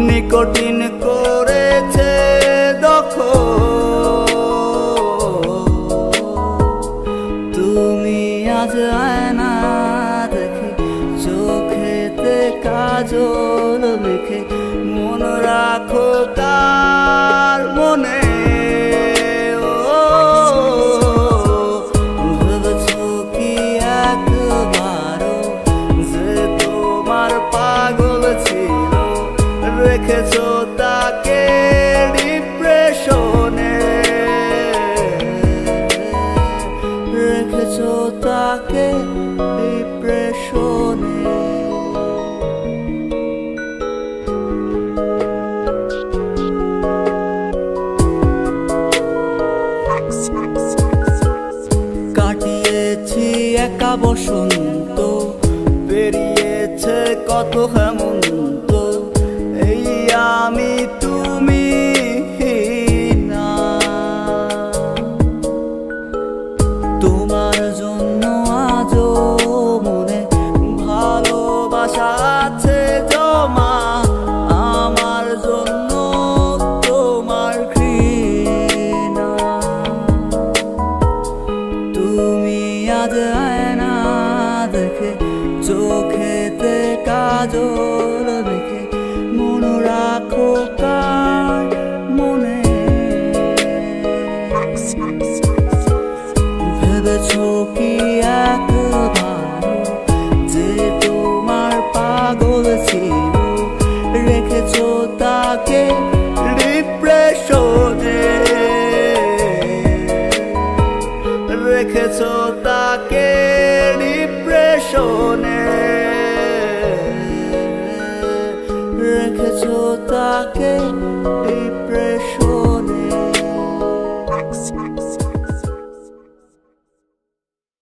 Nicotine করেছে দখল। তুমি আজ আয়না দেখে চোখেতে কাজল মেখে মন রাখো কার মনে। ভেবেছো কি একবারও যে তোমার পাগল ছিল, রেখেছো তাকে ডিপ্রেশনে, রেখেছো তাকে ডিপ্রেশনে। কাটিয়েছি একা বসন্ত, পেরিয়েছে কত হেমন্ত, এই আমি তুমি না। তোমার জন্য আজও মনে ভালোবাসা আছে জমা, আমার জন্য তোমার ঘৃণা। তুমি আজ আয়না দেখে চোখেতে কাজল মেখে মন রাখো কার মনে। ভেবেছো কি একবারও যে তোমার পাগল ছিল, রেখেছো তাকে ডিপ্রেশনে, রেখেছো তাকে ডিপ্রেশনে, রেখেছো তাকে